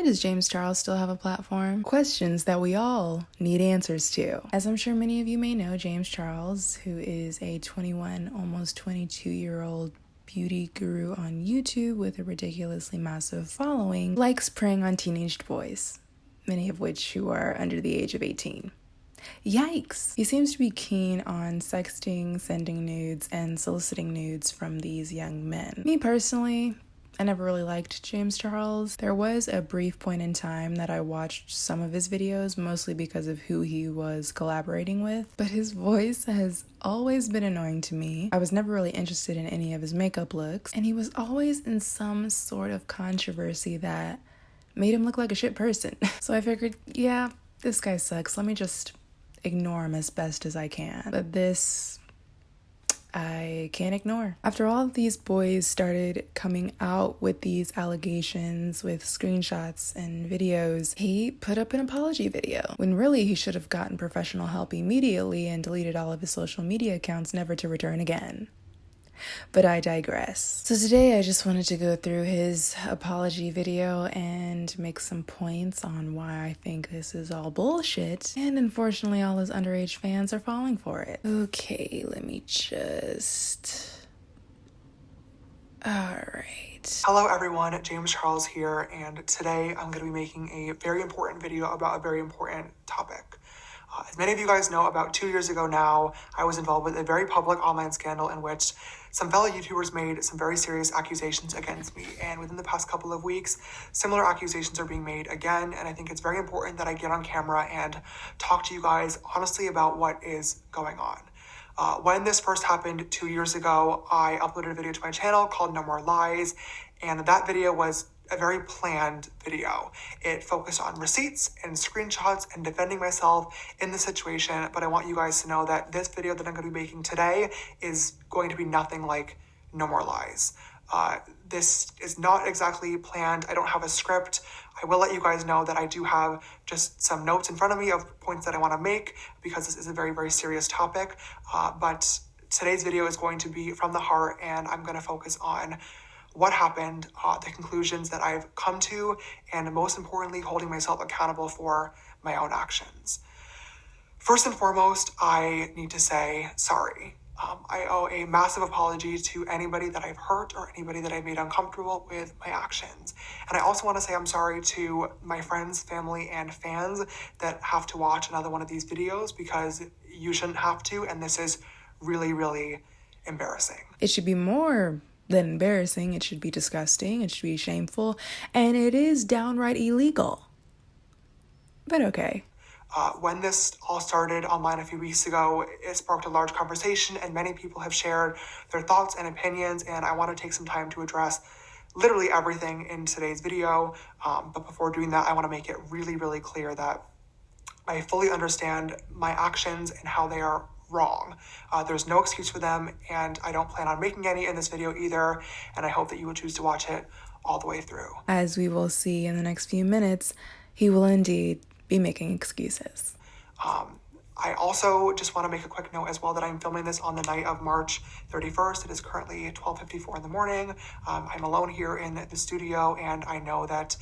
does James Charles still have a platform? Questions that we all need answers to. As I'm sure many of you may know, James Charles, who is a 21, almost 22-year-old beauty guru on YouTube with a ridiculously massive following, likes preying on teenaged boys, many of which who are under the age of 18. Yikes! He seems to be keen on sexting, sending nudes, and soliciting nudes from these young men. Me personally, I never really liked James Charles. There was a brief point in time that I watched some of his videos, mostly because of who he was collaborating with, but his voice has always been annoying to me. I was never really interested in any of his makeup looks, and he was always in some sort of controversy that made him look like a shit person. So I figured, yeah, this guy sucks. Let me just ignore him as best as I can. But this, I can't ignore. After all of these boys started coming out with these allegations with screenshots and videos, he put up an apology video, when really he should have gotten professional help immediately and deleted all of his social media accounts, never to return again. But I digress. So today I just wanted to go through his apology video and make some points on why I think this is all bullshit, and unfortunately all his underage fans are falling for it. Okay, let me just... Alright. Hello everyone, James Charles here, and today I'm going to be making a very important video about a very important topic. As many of you guys know, about 2 years ago now, I was involved with a very public online scandal in which some fellow YouTubers made some very serious accusations against me. And within the past couple of weeks, similar accusations are being made again. And I think it's very important that I get on camera and talk to you guys honestly about what is going on. When this first happened 2 years ago, I uploaded a video to my channel called No More Lies. And that video was a very planned video. It focused on receipts and screenshots and defending myself in the situation, but I want you guys to know that this video that I'm going to be making today is going to be nothing like No More Lies. This is not exactly planned. I don't have a script. I will let you guys know that I do have just some notes in front of me of points that I want to make because this is a very, very serious topic. But today's video is going to be from the heart, and I'm going to focus on what happened, the conclusions that I've come to, and most importantly, holding myself accountable for my own actions. First and foremost, I need to say sorry. I owe a massive apology to anybody that I've hurt or anybody that I've made uncomfortable with my actions. And I also want to say I'm sorry to my friends, family, and fans that have to watch another one of these videos, because you shouldn't have to, and this is really, really embarrassing. It should be more than embarrassing. It should be disgusting. It should be shameful. And it is downright illegal. But okay. When this all started online a few weeks ago, it sparked a large conversation, and many people have shared their thoughts and opinions, and I want to take some time to address literally everything in today's video. But before doing that, I want to make it really, really clear that I fully understand my actions and how they are wrong. There's no excuse for them, and I don't plan on making any in this video either, and I hope that you will choose to watch it all the way through. As we will see in the next few minutes, he will indeed be making excuses. I also just want to make a quick note as well that I'm filming this on the night of March 31st. It is currently 12:54 in the morning. I'm alone here in the studio, and I know that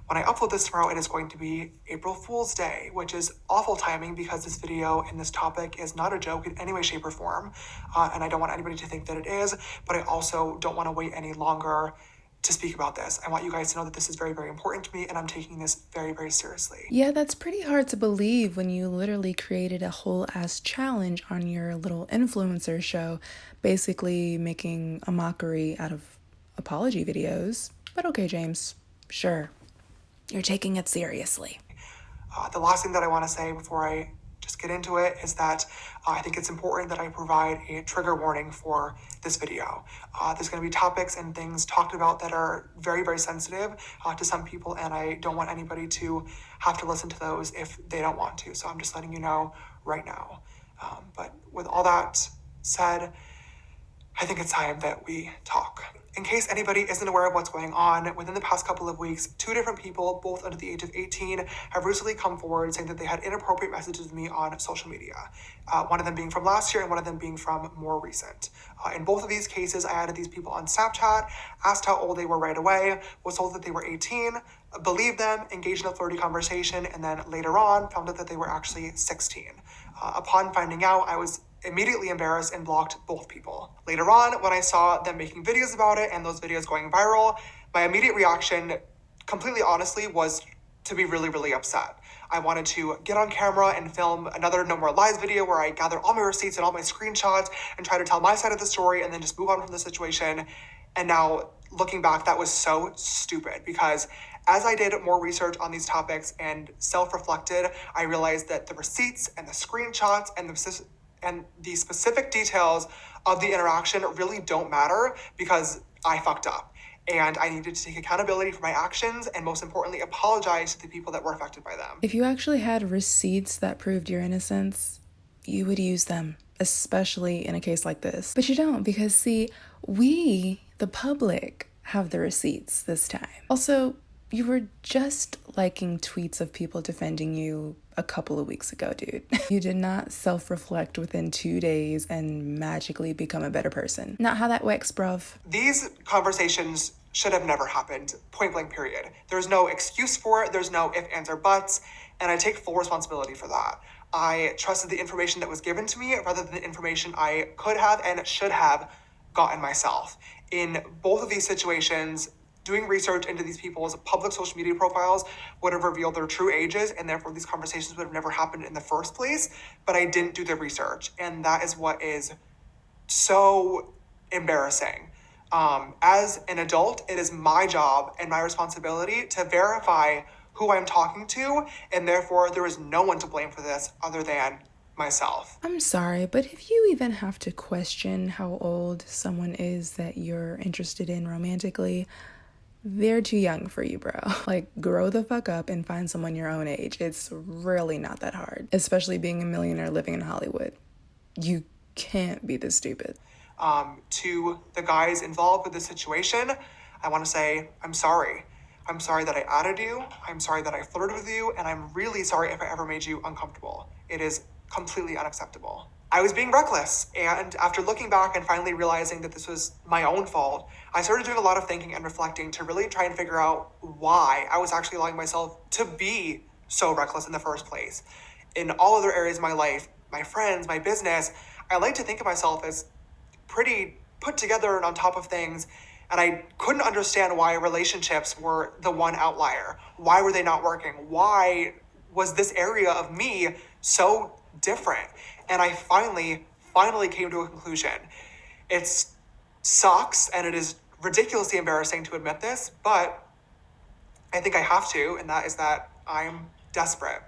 when I upload this tomorrow, it is going to be April Fool's Day, which is awful timing because this video and this topic is not a joke in any way, shape, or form. And I don't want anybody to think that it is, but I also don't want to wait any longer to speak about this. I want you guys to know that this is very, very important to me, and I'm taking this very, very seriously. Yeah, that's pretty hard to believe when you literally created a whole ass challenge on your little influencer show, basically making a mockery out of apology videos. But okay, James, sure. You're taking it seriously. The last thing that I want to say before I just get into it is that I think it's important that I provide a trigger warning for this video. There's going to be topics and things talked about that are very, very sensitive to some people, and I don't want anybody to have to listen to those if they don't want to. So I'm just letting you know right now. But with all that said, I think it's time that we talk. In case anybody isn't aware of what's going on, within the past couple of weeks, two different people, both under the age of 18, have recently come forward saying that they had inappropriate messages with me on social media. One of them being from last year and one of them being from more recent. In both of these cases, I added these people on Snapchat, asked how old they were right away, was told that they were 18, believed them, engaged in a flirty conversation, and then later on found out that they were actually 16. Upon finding out, I was immediately embarrassed and blocked both people. Later on, when I saw them making videos about it and those videos going viral, my immediate reaction, completely honestly, was to be really, really upset. I wanted to get on camera and film another No More Lies video where I gather all my receipts and all my screenshots and try to tell my side of the story and then just move on from the situation. And now, looking back, that was so stupid because as I did more research on these topics and self-reflected, I realized that the receipts and the screenshots and the specific details of the interaction really don't matter because I fucked up. And I needed to take accountability for my actions and most importantly, apologize to the people that were affected by them. If you actually had receipts that proved your innocence, you would use them, especially in a case like this. But you don't because, see, we, the public, have the receipts this time. Also, you were just liking tweets of people defending you a couple of weeks ago, dude. You did not self-reflect within 2 days and magically become a better person. Not how that works, bruv. These conversations should have never happened, point blank period. There's no excuse for it, there's no ifs, ands, or buts, and I take full responsibility for that. I trusted the information that was given to me rather than the information I could have and should have gotten myself. In both of these situations, doing research into these people's public social media profiles would have revealed their true ages, and therefore these conversations would have never happened in the first place, but I didn't do the research, and that is what is so embarrassing. As an adult, it is my job and my responsibility to verify who I'm talking to, and therefore there is no one to blame for this other than myself. I'm sorry, but if you even have to question how old someone is that you're interested in romantically, they're too young for you, bro. Like, grow the fuck up and find someone your own age. It's really not that hard, especially being a millionaire living in Hollywood. You can't be this stupid. To the guys involved with the situation, I want to say, I'm sorry. I'm sorry that I added you. I'm sorry that I flirted with you. And I'm really sorry if I ever made you uncomfortable. It is completely unacceptable. I was being reckless. And after looking back and finally realizing that this was my own fault, I started doing a lot of thinking and reflecting to really try and figure out why I was actually allowing myself to be so reckless in the first place. In all other areas of my life, my friends, my business, I like to think of myself as pretty put together and on top of things, and I couldn't understand why relationships were the one outlier. Why were they not working? Why was this area of me so different? And I finally came to a conclusion. It sucks and it is ridiculously embarrassing to admit this, but I think I have to, and that is that I'm desperate.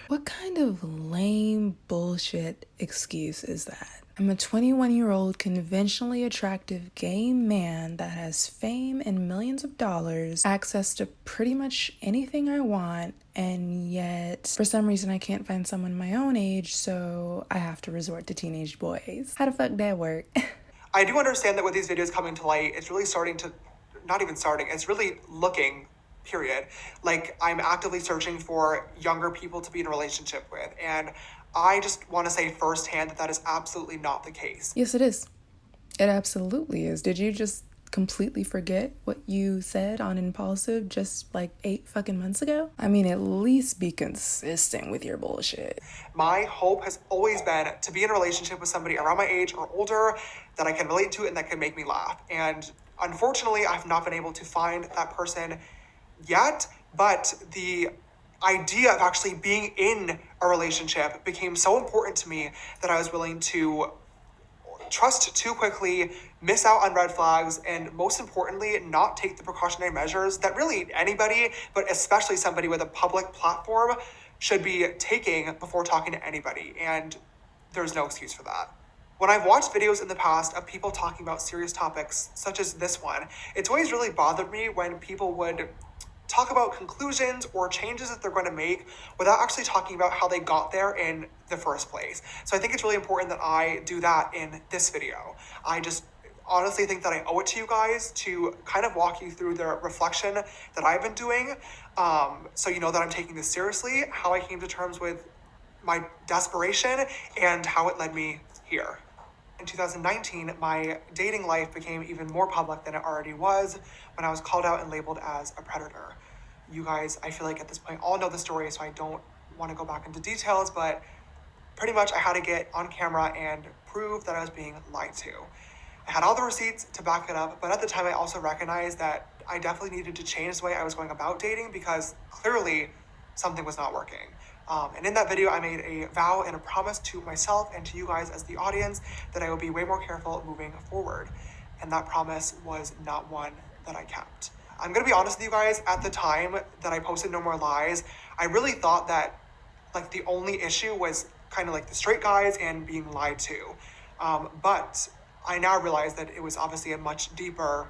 What kind of lame bullshit excuse is that? I'm a 21-year-old conventionally attractive gay man that has fame and millions of dollars, access to pretty much anything I want, and yet for some reason I can't find someone my own age, so I have to resort to teenage boys. How the fuck that work? I do understand that with these videos coming to light, it's really it's really looking, period, like I'm actively searching for younger people to be in a relationship with. And I just want to say firsthand that that is absolutely not the case. Yes, it is. It absolutely is. Did you just completely forget what you said on Impulsive just like 8 fucking months ago? I mean, at least be consistent with your bullshit. My hope has always been to be in a relationship with somebody around my age or older that I can relate to and that can make me laugh. And unfortunately, I've not been able to find that person yet, but the idea of actually being in a relationship became so important to me that I was willing to trust too quickly, miss out on red flags, and most importantly, not take the precautionary measures that really anybody, but especially somebody with a public platform, should be taking before talking to anybody. And there's no excuse for that. When I've watched videos in the past of people talking about serious topics, such as this one, it's always really bothered me when people would talk about conclusions or changes that they're going to make without actually talking about how they got there in the first place. So I think it's really important that I do that in this video. I just honestly think that I owe it to you guys to kind of walk you through the reflection that I've been doing, so you know that I'm taking this seriously, how I came to terms with my desperation, and how it led me here. In 2019, my dating life became even more public than it already was when I was called out and labeled as a predator. You guys, I feel like at this point, all know the story, so I don't want to go back into details, but pretty much I had to get on camera and prove that I was being lied to. I had all the receipts to back it up, but at the time I also recognized that I definitely needed to change the way I was going about dating because clearly something was not working. And in that video, I made a vow and a promise to myself and to you guys as the audience that I would be way more careful moving forward. And that promise was not one that I kept. I'm gonna be honest with you guys, at the time that I posted No More Lies, I really thought that like the only issue was kind of like the straight guys and being lied to. But I now realize that it was obviously a much deeper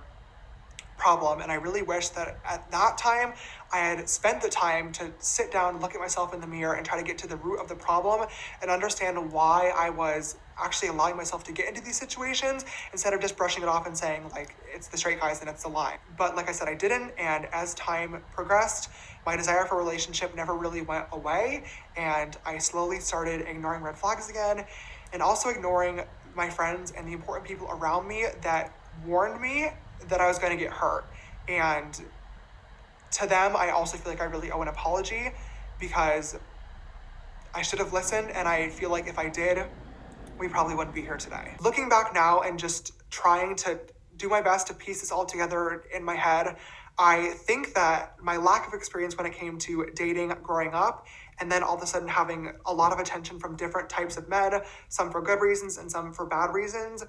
problem, and I really wish that at that time I had spent the time to sit down, look at myself in the mirror, and try to get to the root of the problem and understand why I was actually allowing myself to get into these situations instead of just brushing it off and saying like it's the straight guys and it's the lie. But like I said, I didn't, and as time progressed, my desire for a relationship never really went away, and I slowly started ignoring red flags again, and also ignoring my friends and the important people around me that warned me that I was going to get hurt. And to them, I also feel like I really owe an apology because I should have listened, and I feel like if I did, we probably wouldn't be here today. Looking back now and just trying to do my best to piece this all together in my head, I think that my lack of experience when it came to dating growing up, and then all of a sudden having a lot of attention from different types of men, some for good reasons and some for bad reasons,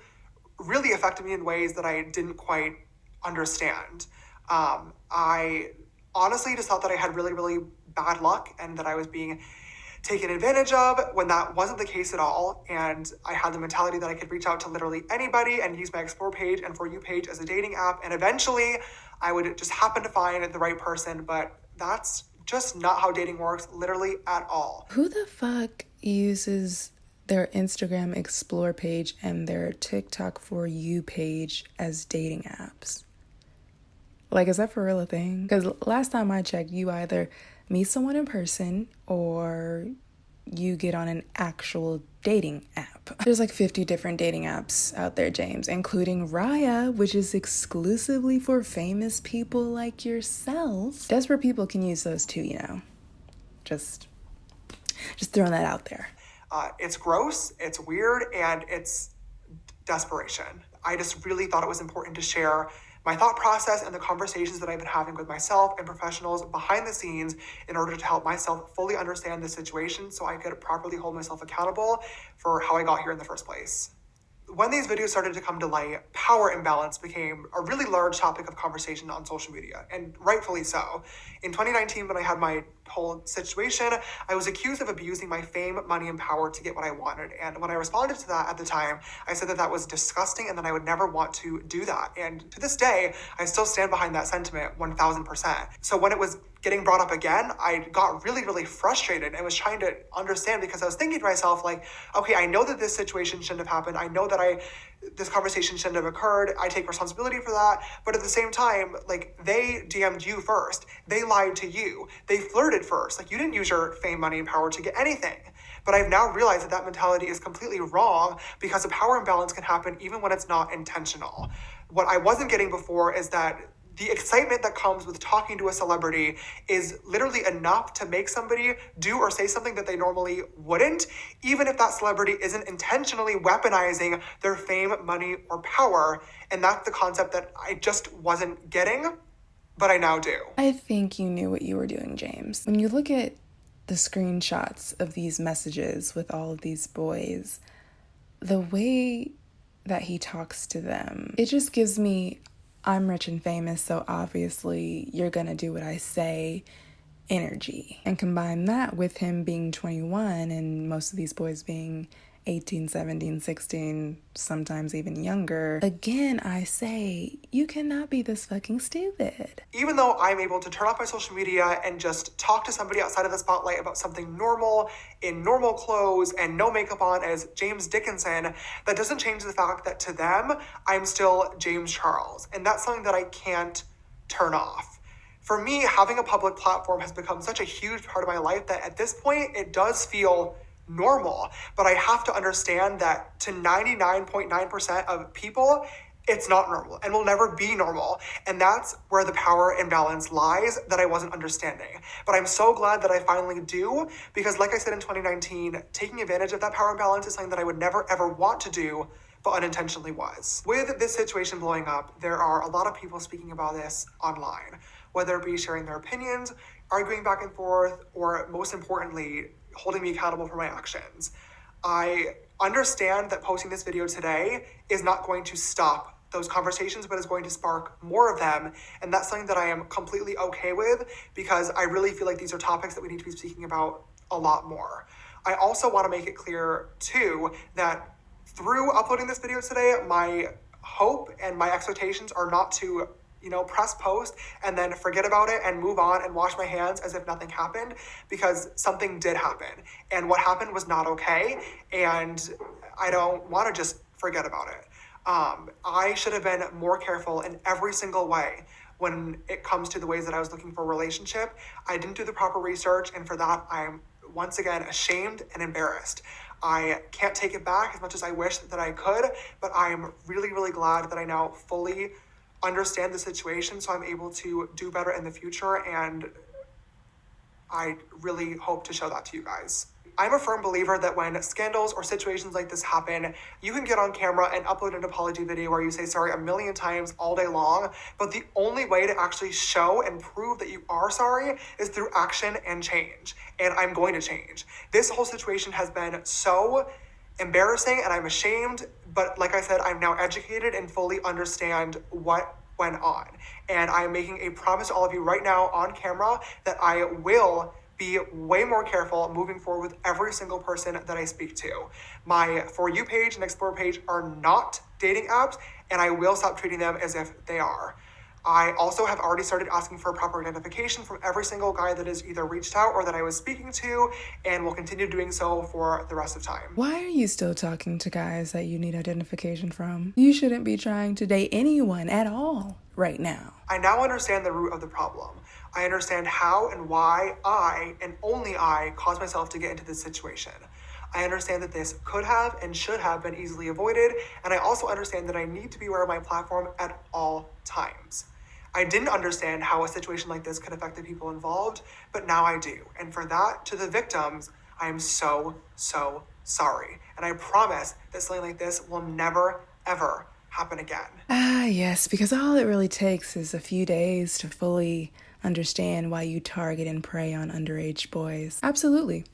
really affected me in ways that I didn't quite understand. I honestly just thought that I had really, really bad luck and that I was being taken advantage of when that wasn't the case at all. And I had the mentality that I could reach out to literally anybody and use my Explore page and For You page as a dating app. And eventually I would just happen to find the right person, but that's just not how dating works, literally at all. Who the fuck uses their Instagram Explore page and their TikTok For You page as dating apps? Like, is that for real a thing? Because last time I checked, you either meet someone in person or you get on an actual dating app. There's like 50 different dating apps out there, James, including Raya, which is exclusively for famous people like yourself. Desperate people can use those too, you know. Just throwing that out there. It's gross, it's weird, and it's desperation. I just really thought it was important to share my thought process and the conversations that I've been having with myself and professionals behind the scenes in order to help myself fully understand the situation so I could properly hold myself accountable for how I got here in the first place. When these videos started to come to light, power imbalance became a really large topic of conversation on social media, and rightfully so. In 2019, when I had my whole situation, I was accused of abusing my fame, money, and power to get what I wanted. And when I responded to that at the time, I said that that was disgusting and that I would never want to do that. And to this day, I still stand behind that sentiment 1000%. So when it was getting brought up again, I got really, really frustrated and was trying to understand because I was thinking to myself, like, okay, I know that this situation shouldn't have happened. I know that this conversation shouldn't have occurred. I take responsibility for that. But at the same time, like, they DM'd you first. They lied to you. They flirted first. Like, you didn't use your fame, money, and power to get anything. But I've now realized that that mentality is completely wrong because a power imbalance can happen even when it's not intentional. What I wasn't getting before is that the excitement that comes with talking to a celebrity is literally enough to make somebody do or say something that they normally wouldn't, even if that celebrity isn't intentionally weaponizing their fame, money, or power. And that's the concept that I just wasn't getting, but I now do. I think you knew what you were doing, James. When you look at the screenshots of these messages with all of these boys, the way that he talks to them, it just gives me, I'm rich and famous, so obviously you're gonna do what I say energy. And combine that with him being 21 and most of these boys being 18, 17, 16, sometimes even younger. Again, I say, you cannot be this fucking stupid. Even though I'm able to turn off my social media and just talk to somebody outside of the spotlight about something normal, in normal clothes and no makeup on as James Dickinson, that doesn't change the fact that to them, I'm still James Charles. And that's something that I can't turn off. For me, having a public platform has become such a huge part of my life that at this point, it does feel normal. But I have to understand that to 99.9% of people, it's not normal and will never be normal. And that's where the power imbalance lies that I wasn't understanding. But I'm so glad that I finally do, because like I said in 2019, taking advantage of that power imbalance is something that I would never ever want to do, but unintentionally was. With this situation blowing up, there are a lot of people speaking about this online, whether it be sharing their opinions, arguing back and forth, or most importantly, holding me accountable for my actions. I understand that posting this video today is not going to stop those conversations, but is going to spark more of them. And that's something that I am completely okay with, because I really feel like these are topics that we need to be speaking about a lot more. I also want to make it clear too, that through uploading this video today, my hope and my expectations are not to press post and then forget about it and move on and wash my hands as if nothing happened, because something did happen. And what happened was not okay. And I don't want to just forget about it. I should have been more careful in every single way when it comes to the ways that I was looking for a relationship. I didn't do the proper research, and for that, I'm once again ashamed and embarrassed. I can't take it back as much as I wish that I could, but I am really, really glad that I now fully understand the situation, so I'm able to do better in the future, and I really hope to show that to you guys. I'm a firm believer that when scandals or situations like this happen, you can get on camera and upload an apology video where you say sorry a million times all day long, but the only way to actually show and prove that you are sorry is through action and change, and I'm going to change. This whole situation has been so embarrassing and I'm ashamed, but like I said, I'm now educated and fully understand what went on. And I am making a promise to all of you right now on camera that I will be way more careful moving forward with every single person that I speak to. My For You page and Explore page are not dating apps, and I will stop treating them as if they are. I also have already started asking for proper identification from every single guy that has either reached out or that I was speaking to, and will continue doing so for the rest of time. Why are you still talking to guys that you need identification from? You shouldn't be trying to date anyone at all right now. I now understand the root of the problem. I understand how and why I, and only I, caused myself to get into this situation. I understand that this could have and should have been easily avoided, and I also understand that I need to be aware of my platform at all times. I didn't understand how a situation like this could affect the people involved, but now I do. And for that, to the victims, I am so, so sorry. And I promise that something like this will never, ever happen again. Yes, because all it really takes is a few days to fully understand why you target and prey on underage boys. Absolutely.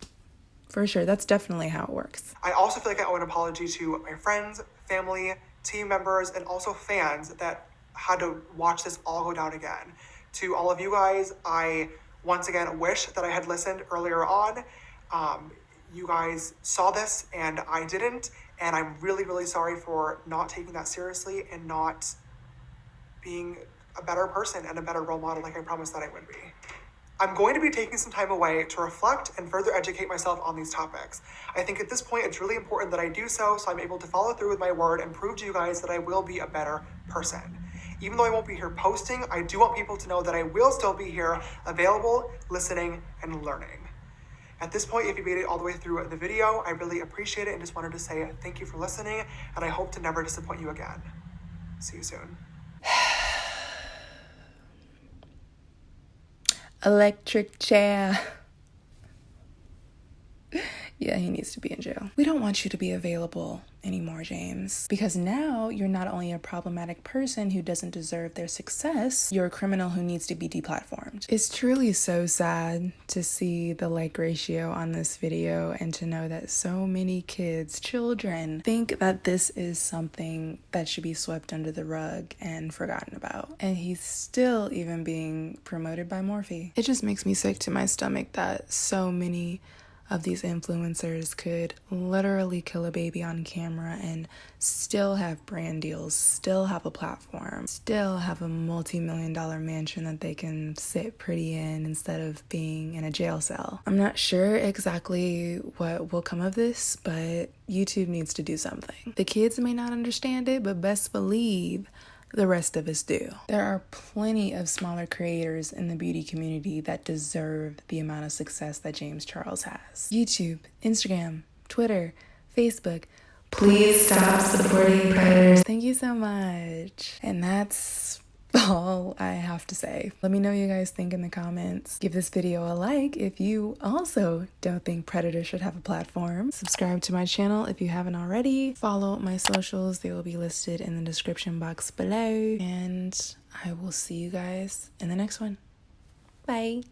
For sure. That's definitely how it works. I also feel like I owe an apology to my friends, family, team members, and also fans that had to watch this all go down again. To all of you guys, I once again wish that I had listened earlier on. You guys saw this and I didn't, and I'm really, really sorry for not taking that seriously and not being a better person and a better role model like I promised that I would be. I'm going to be taking some time away to reflect and further educate myself on these topics. I think at this point it's really important that I do so I'm able to follow through with my word and prove to you guys that I will be a better person. Even though I won't be here posting, I do want people to know that I will still be here, available, listening, and learning. At this point, if you made it all the way through the video, I really appreciate it and just wanted to say thank you for listening, and I hope to never disappoint you again. See you soon. Electric chair. Yeah, he needs to be in jail. We don't want you to be available anymore, James, because now you're not only a problematic person who doesn't deserve their success, you're a criminal who needs to be deplatformed. It's truly so sad to see the like ratio on this video and to know that so many kids, children, think that this is something that should be swept under the rug and forgotten about. And he's still even being promoted by Morphe. It just makes me sick to my stomach that so many of these influencers could literally kill a baby on camera and still have brand deals, still have a platform, still have a multi-million-dollar mansion that they can sit pretty in instead of being in a jail cell. I'm not sure exactly what will come of this, but YouTube needs to do something. The kids may not understand it, but best believe the rest of us do. There are plenty of smaller creators in the beauty community that deserve the amount of success that James Charles has. YouTube, Instagram, Twitter, Facebook. Please stop supporting predators. Thank you so much. And that's all I have to say. Let me know what you guys think in the comments. Give this video a like if you also don't think predators should have a platform. Subscribe to my channel if you haven't already. Follow my socials. They will be listed in the description box below. And I will see you guys in the next one. Bye.